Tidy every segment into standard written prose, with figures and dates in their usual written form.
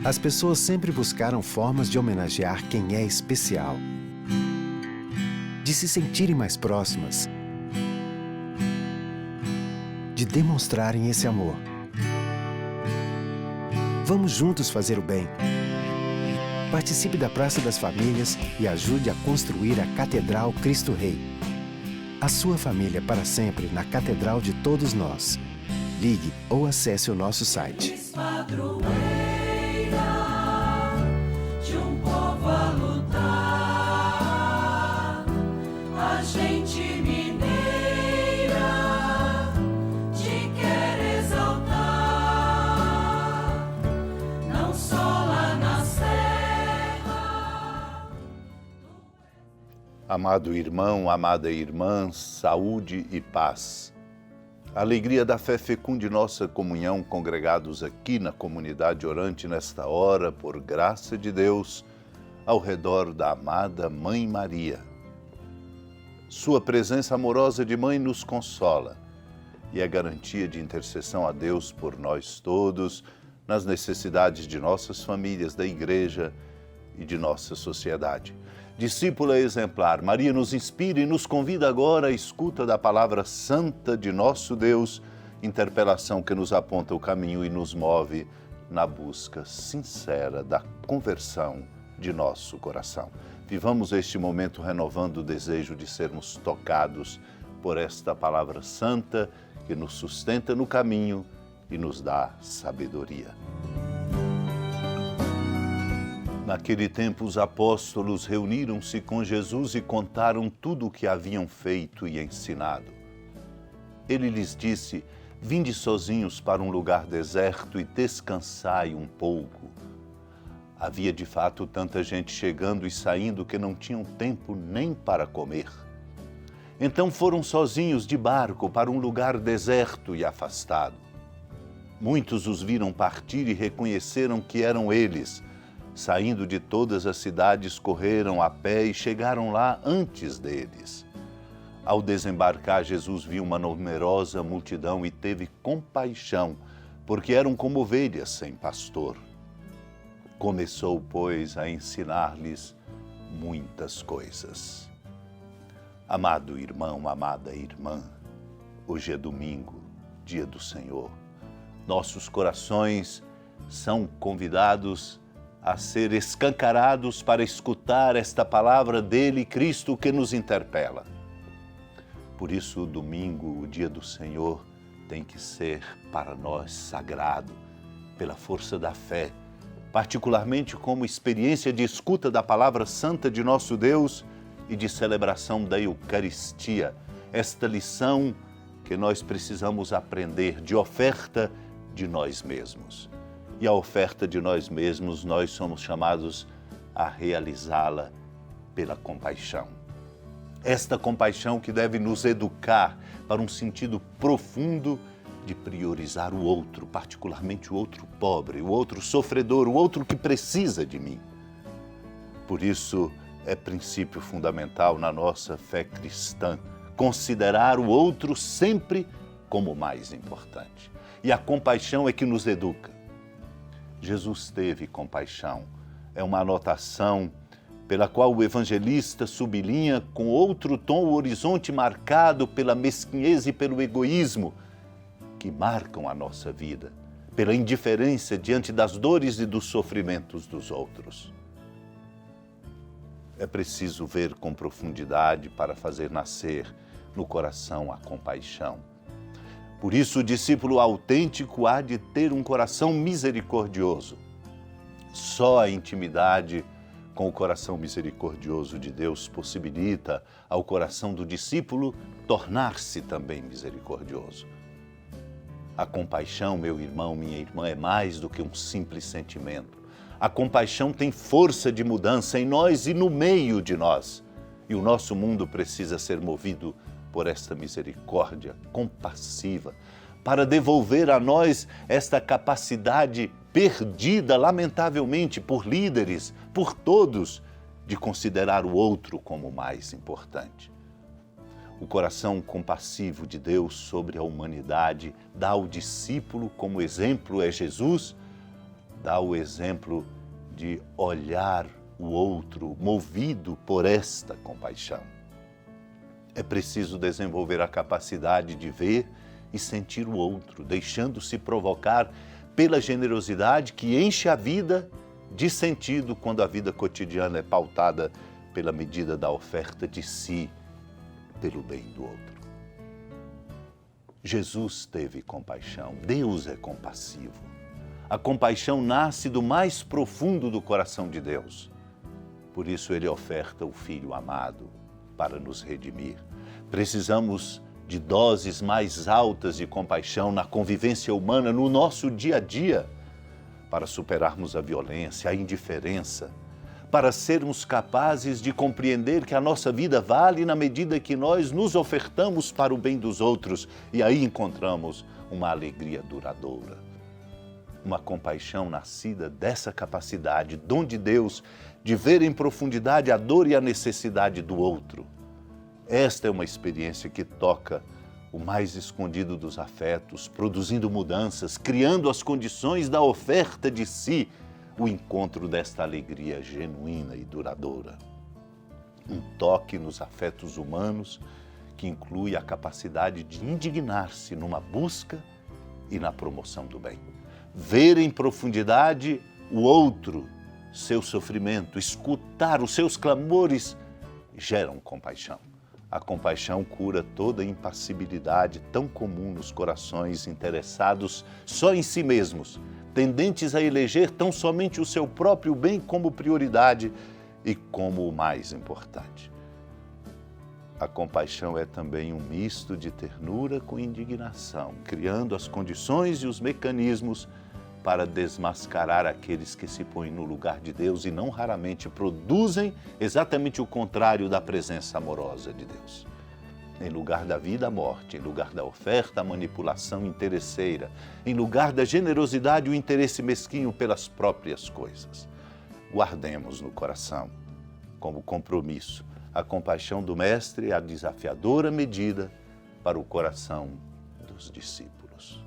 As pessoas sempre buscaram formas de homenagear quem é especial, de se sentirem mais próximas, de demonstrarem esse amor. Vamos juntos fazer o bem. Participe da Praça das Famílias e ajude a construir a Catedral Cristo Rei. A sua família para sempre na Catedral de todos nós. Ligue ou acesse o nosso site. Padroeira de um povo a lutar, a gente mineira te quer exaltar, não só lá na serra. Amado irmão, amada irmã, saúde e paz. A alegria da fé fecunde nossa comunhão, congregados aqui na comunidade orante nesta hora, por graça de Deus, ao redor da amada Mãe Maria. Sua presença amorosa de mãe nos consola e é garantia de intercessão a Deus por nós todos, nas necessidades de nossas famílias, da igreja e de nossa sociedade. Discípula exemplar, Maria nos inspira e nos convida agora à escuta da palavra santa de nosso Deus, interpelação que nos aponta o caminho e nos move na busca sincera da conversão de nosso coração. Vivamos este momento renovando o desejo de sermos tocados por esta palavra santa que nos sustenta no caminho e nos dá sabedoria. Naquele tempo, os apóstolos reuniram-se com Jesus e contaram tudo o que haviam feito e ensinado. Ele lhes disse: vinde sozinhos para um lugar deserto e descansai um pouco. Havia de fato tanta gente chegando e saindo que não tinham tempo nem para comer. Então foram sozinhos de barco para um lugar deserto e afastado. Muitos os viram partir e reconheceram que eram eles. Saindo de todas as cidades, correram a pé e chegaram lá antes deles. Ao desembarcar, Jesus viu uma numerosa multidão e teve compaixão, porque eram como ovelhas sem pastor. Começou, pois, a ensinar-lhes muitas coisas. Amado irmão, amada irmã, hoje é domingo, dia do Senhor. Nossos corações são convidados a ser escancarados para escutar esta palavra dele, Cristo, que nos interpela. Por isso, o domingo, o dia do Senhor, tem que ser para nós sagrado, pela força da fé, particularmente como experiência de escuta da palavra santa de nosso Deus e de celebração da Eucaristia, esta lição que nós precisamos aprender de oferta de nós mesmos. E a oferta de nós mesmos, nós somos chamados a realizá-la pela compaixão. Esta compaixão que deve nos educar para um sentido profundo de priorizar o outro, particularmente o outro pobre, o outro sofredor, o outro que precisa de mim. Por isso, é princípio fundamental na nossa fé cristã considerar o outro sempre como o mais importante. E a compaixão é que nos educa. Jesus teve compaixão. É uma anotação pela qual o evangelista sublinha com outro tom o horizonte marcado pela mesquinhez e pelo egoísmo que marcam a nossa vida, pela indiferença diante das dores e dos sofrimentos dos outros. É preciso ver com profundidade para fazer nascer no coração a compaixão. Por isso, o discípulo autêntico há de ter um coração misericordioso. Só a intimidade com o coração misericordioso de Deus possibilita ao coração do discípulo tornar-se também misericordioso. A compaixão, meu irmão, minha irmã, é mais do que um simples sentimento. A compaixão tem força de mudança em nós e no meio de nós. E o nosso mundo precisa ser movido por esta misericórdia compassiva, para devolver a nós esta capacidade perdida, lamentavelmente, por líderes, por todos, de considerar o outro como mais importante. O coração compassivo de Deus sobre a humanidade dá ao discípulo, como exemplo é Jesus, dá o exemplo de olhar o outro movido por esta compaixão. É preciso desenvolver a capacidade de ver e sentir o outro, deixando-se provocar pela generosidade que enche a vida de sentido quando a vida cotidiana é pautada pela medida da oferta de si pelo bem do outro. Jesus teve compaixão, Deus é compassivo. A compaixão nasce do mais profundo do coração de Deus. Por isso ele oferta o Filho amado para nos redimir. Precisamos de doses mais altas de compaixão na convivência humana, no nosso dia a dia, para superarmos a violência, a indiferença, para sermos capazes de compreender que a nossa vida vale na medida que nós nos ofertamos para o bem dos outros e aí encontramos uma alegria duradoura. Uma compaixão nascida dessa capacidade, dom de Deus, de ver em profundidade a dor e a necessidade do outro. Esta é uma experiência que toca o mais escondido dos afetos, produzindo mudanças, criando as condições da oferta de si, o encontro desta alegria genuína e duradoura. Um toque nos afetos humanos que inclui a capacidade de indignar-se numa busca e na promoção do bem. Ver em profundidade o outro, seu sofrimento, escutar os seus clamores, geram compaixão. A compaixão cura toda impassibilidade tão comum nos corações interessados só em si mesmos, tendentes a eleger tão somente o seu próprio bem como prioridade e como o mais importante. A compaixão é também um misto de ternura com indignação, criando as condições e os mecanismos para desmascarar aqueles que se põem no lugar de Deus e não raramente produzem exatamente o contrário da presença amorosa de Deus. Em lugar da vida, a morte, em lugar da oferta, a manipulação interesseira, em lugar da generosidade, o interesse mesquinho pelas próprias coisas. Guardemos no coração, como compromisso, a compaixão do Mestre é a desafiadora medida para o coração dos discípulos.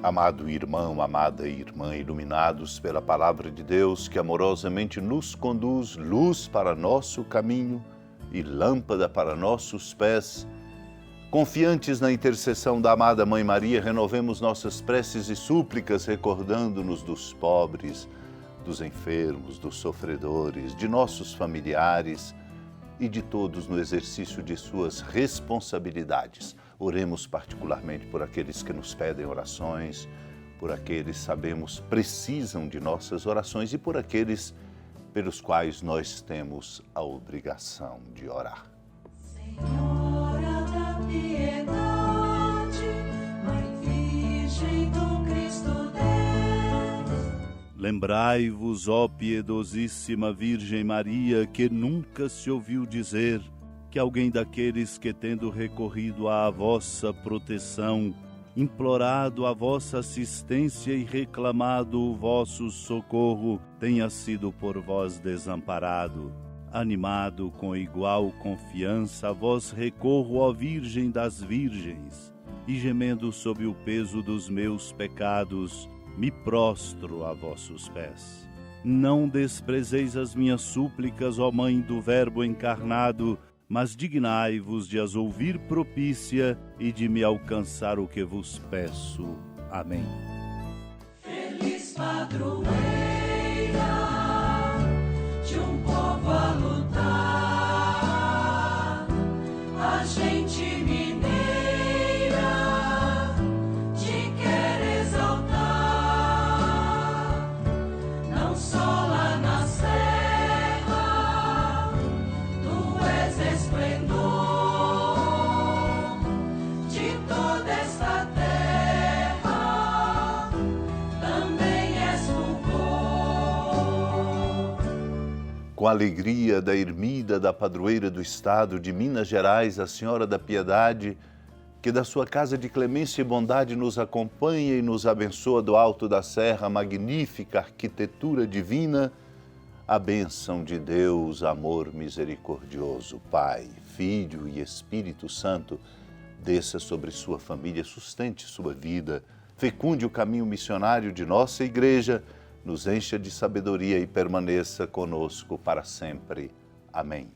Amado irmão, amada irmã, iluminados pela palavra de Deus que amorosamente nos conduz, luz para nosso caminho e lâmpada para nossos pés, confiantes na intercessão da amada Mãe Maria, renovemos nossas preces e súplicas, recordando-nos dos pobres, dos enfermos, dos sofredores, de nossos familiares e de todos no exercício de suas responsabilidades. Oremos particularmente por aqueles que nos pedem orações, por aqueles sabemos precisam de nossas orações e por aqueles pelos quais nós temos a obrigação de orar. Senhora da piedade, Mãe Virgem do Cristo Deus. Lembrai-vos, ó piedosíssima Virgem Maria, que nunca se ouviu dizer que alguém daqueles que, tendo recorrido à vossa proteção, implorado a vossa assistência e reclamado o vosso socorro, tenha sido por vós desamparado. Animado com igual confiança, a vós recorro, ó Virgem das Virgens, e gemendo sob o peso dos meus pecados, me prostro a vossos pés. Não desprezeis as minhas súplicas, ó Mãe do Verbo encarnado, mas dignai-vos de as ouvir propícia e de me alcançar o que vos peço. Amém. Feliz padroeira de um povo a lutar, a gente mineira te quer exaltar, não só lá na serra, tu és esplendor de toda esta terra, também és fulgor. Com a alegria da ermida da padroeira do estado de Minas Gerais, a Senhora da Piedade, que da sua casa de clemência e bondade nos acompanha e nos abençoa do alto da serra, a magnífica arquitetura divina, a bênção de Deus, amor misericordioso, Pai, Filho e Espírito Santo, desça sobre sua família, sustente sua vida, fecunde o caminho missionário de nossa Igreja, nos encha de sabedoria e permaneça conosco para sempre. Amém.